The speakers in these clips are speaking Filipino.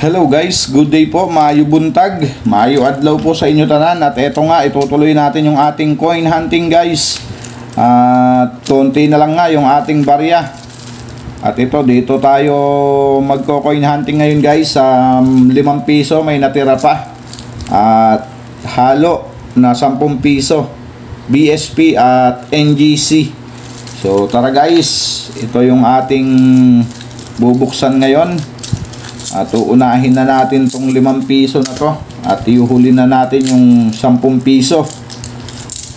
Hello guys, good day po, maayo buntag, maayo adlaw po sa inyo tanan. At eto nga, itutuloy natin yung ating coin hunting guys. Konti na lang nga yung ating barya. At dito tayo magko-coin hunting ngayon guys. 5 piso may natira pa. At halo na 10 piso, BSP at NGC. So tara guys, ito yung ating bubuksan ngayon. At uunahin na natin tong 5 piso na to. At iuhuli na natin yung 10 piso.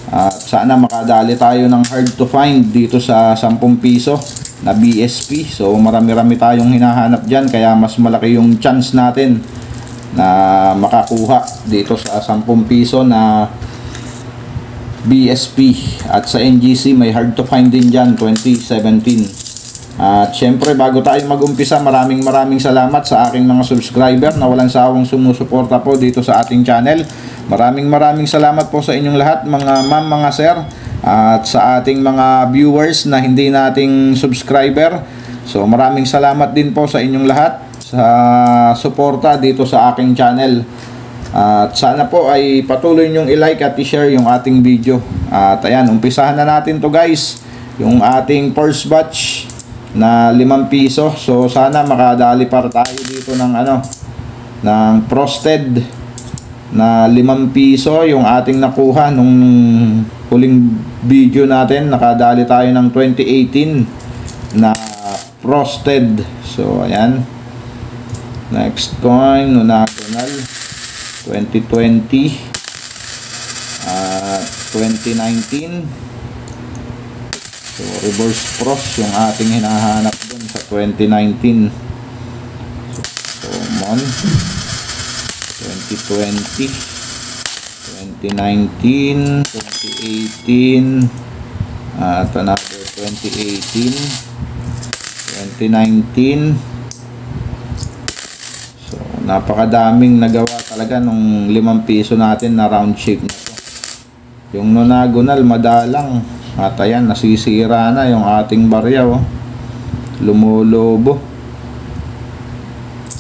At sana makadali tayo ng hard to find dito sa 10 piso na BSP. So marami-rami tayong hinahanap dyan. Kaya mas malaki yung chance natin na makakuha dito sa 10 piso na BSP. At sa NGC may hard to find din dyan, 2017. At syempre bago tayo mag-umpisa, maraming salamat sa aking mga subscriber na walang sawang sumusuporta po dito sa ating channel. Maraming salamat po sa inyong lahat mga ma'am, mga sir, at sa ating mga viewers na hindi nating subscriber. So maraming salamat din po sa inyong lahat sa suporta dito sa aking channel. At sana po ay patuloy nyong i-like at i-share yung ating video. At ayan, umpisahan na natin to guys, yung ating first batch na 5 piso. So sana makadali para tayo dito ng ng frosted na 5 piso yung ating nakuha nung huling video natin. Nakadali tayo ng 2018 na frosted. So ayan, next coin Nonagonal 2020 2019. So reverse frost yung ating hinahanap dun sa 2019. So common 2020, 2019, 2018, at another 2018, 2019. So napakadaming nagawa talaga nung 5 piso natin na round shape na to. Yung Nonagonal madalang. At ayan, nasisira na yung ating barya, oh. Lumulobo.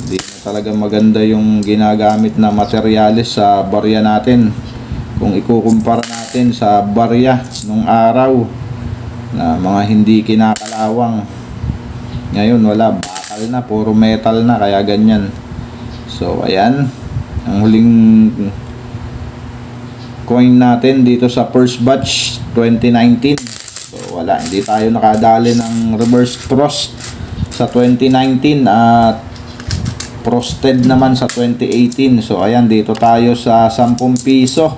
Hindi na talaga maganda yung ginagamit na materyales sa barya natin. Kung ikukumpara natin sa barya nung araw na mga hindi kinakalawang, ngayon wala, bakal na, puro metal na, kaya ganyan. So ayan, ang huling coin natin dito sa first batch 2019. So wala, hindi tayo nakadali ng reverse frost sa 2019 at frosted naman sa 2018. So ayan, dito tayo sa 10 piso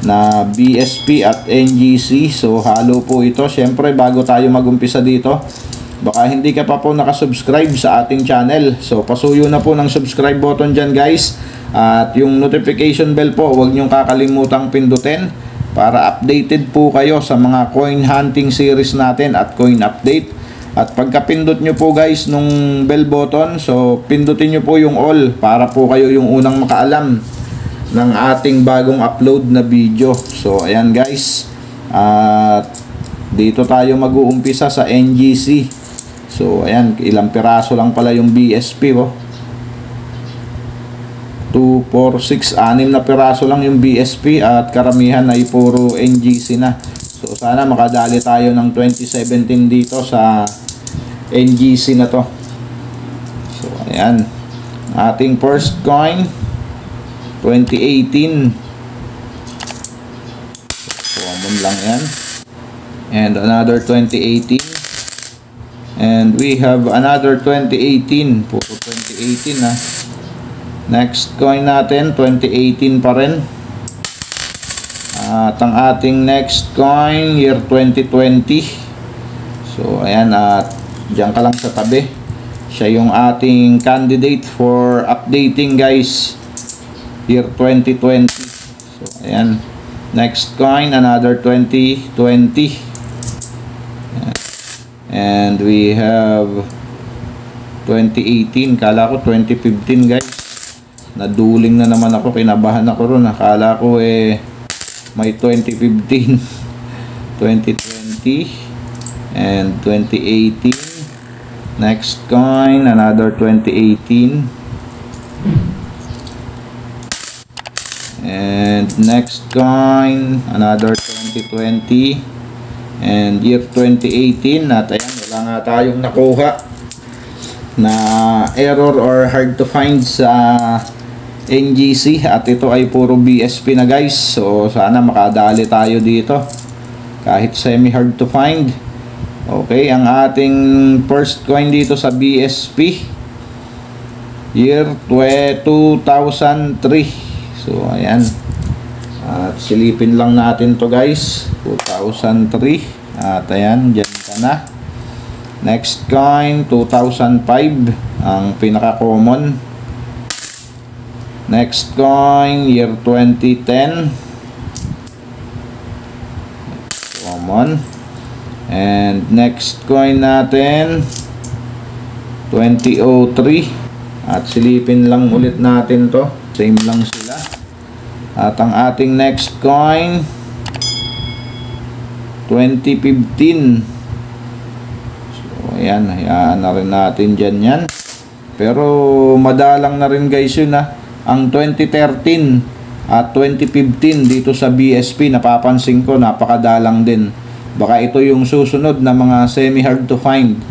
na BSP at NGC. So halo po ito. Syempre bago tayo magumpisa dito, baka hindi ka pa po nakasubscribe sa ating channel. So pasuyo na po ng subscribe button dyan guys. At yung notification bell po, huwag nyong kakalimutang pindutin para updated po kayo sa mga coin hunting series natin at coin update. At pagka-pindot nyo po guys nung bell button, so pindutin nyo po yung all para po kayo yung unang makaalam ng ating bagong upload na video. So ayan guys, at dito tayo mag-uumpisa sa NGC. So ayan, ilang piraso lang pala yung BSP, oh. 2, 4, 6, 6 na piraso lang yung BSP at karamihan ay puro NGC na. So sana makadali tayo ng 2017 dito sa NGC na to. So ayan, ating first coin 2018. So common lang yan. And another 2018. And we have another 2018. Puro 2018 na. Next coin natin 2018 pa rin. At ang ating next coin year 2020. So ayan, at diyan ka lang sa tabi. Siya yung ating candidate for updating guys, year 2020. So ayan, next coin another 2020. And we have 2018. Kala ko 2015 guys. Naduling na naman ako, kinabahan ako ron. Akala ko may 2015, 2020, and 2018. Next coin, another 2018. And next coin, another 2020 and year 2018. At ayan, wala nga tayong nakuha na error or hard to find sa NGC, at ito ay puro BSP na guys. So sana makadali tayo dito kahit semi hard to find. Okay, ang ating first coin dito sa BSP, year 2003. So ayan, at silipin lang natin to guys, 2003. At ayan, dyan ka na. Next coin, 2005, ang pinaka common. Next coin, year 2010, common. And next coin natin, 2003. At silipin lang ulit natin to, same lang sila. At ang ating next coin, 2015. So ayan, hayaan na rin natin dyan yan. Pero madalang na rin guys yun ha. Ang 2013 at 2015 dito sa BSP, napapansin ko napakadalang din. Baka ito yung susunod na mga semi hard to find.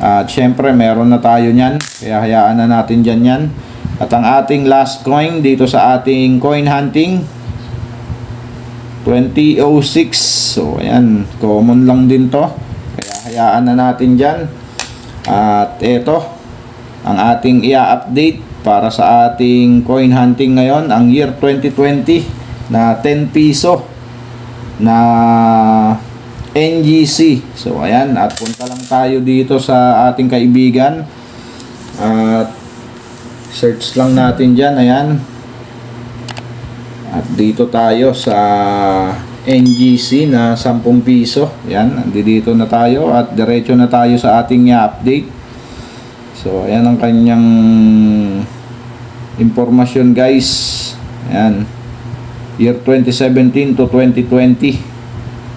At syempre meron na tayo nyan, kaya hayaan na natin dyan yan. At ang ating last coin dito sa ating coin hunting, 2006. So ayan, common lang din to, kaya hayaan na natin dyan. At ito ang ating i-update para sa ating coin hunting ngayon, ang year 2020 na 10 piso na NGC. So ayan, at punta lang tayo dito sa ating kaibigan at search lang natin dyan. Ayan, at dito tayo sa NGC na 10 piso. Ayan, dito na tayo at diretso na tayo sa ating update. So ayan ang kanyang impormasyon guys. Ayan, year 2017 to 2020.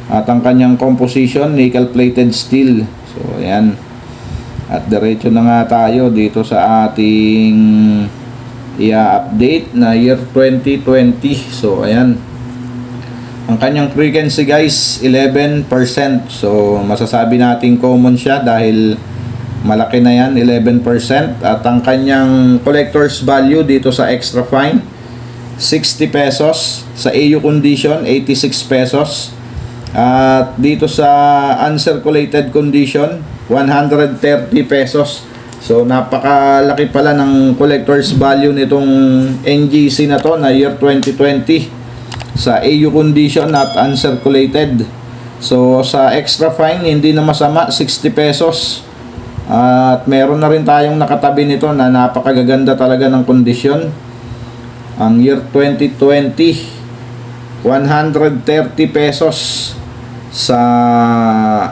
At ang kanyang composition, nickel plated steel. So ayan, at diretso na nga tayo dito sa ating i-update na year 2020. So ayan, ang kanyang frequency guys, 11%. So masasabi natin common siya dahil malaki na yan, 11%. At ang kanyang collector's value dito sa extra fine, 60 pesos. Sa AU condition, 86 pesos. At dito sa uncirculated condition, 130 pesos. So napakalaki pala ng collector's value nitong NGC na to na year 2020 sa AU condition at uncirculated. So sa extra fine, hindi na masama, 60 pesos. At meron na rin tayong nakatabi nito na napakagaganda talaga ng kondisyon. Ang year 2020, 130 pesos sa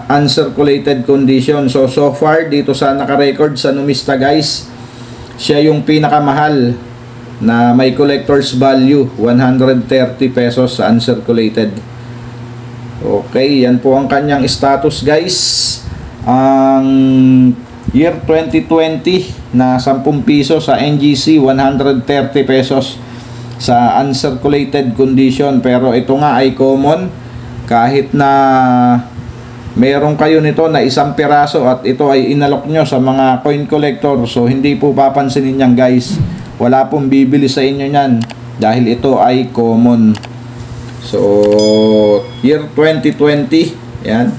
uncirculated condition. So far dito sa naka-record sa Numista guys, siya yung pinakamahal na may collector's value, 130 pesos sa uncirculated. Okay, yan po ang kanyang status guys. Ang year 2020 na 10 piso sa NGC, 130 pesos sa uncirculated condition. Pero ito nga ay common, kahit na meron kayo nito na 1 piraso at ito ay inalok nyo sa mga coin collector, so hindi po papansinin yan guys. Wala pong bibili sa inyo yan dahil ito ay common. So year 2020, yan.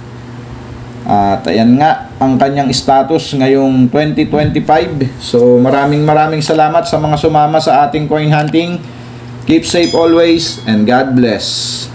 At ayan nga ang kanyang status ngayong 2025. So maraming salamat sa mga sumama sa ating coin hunting. Keep safe always and God bless.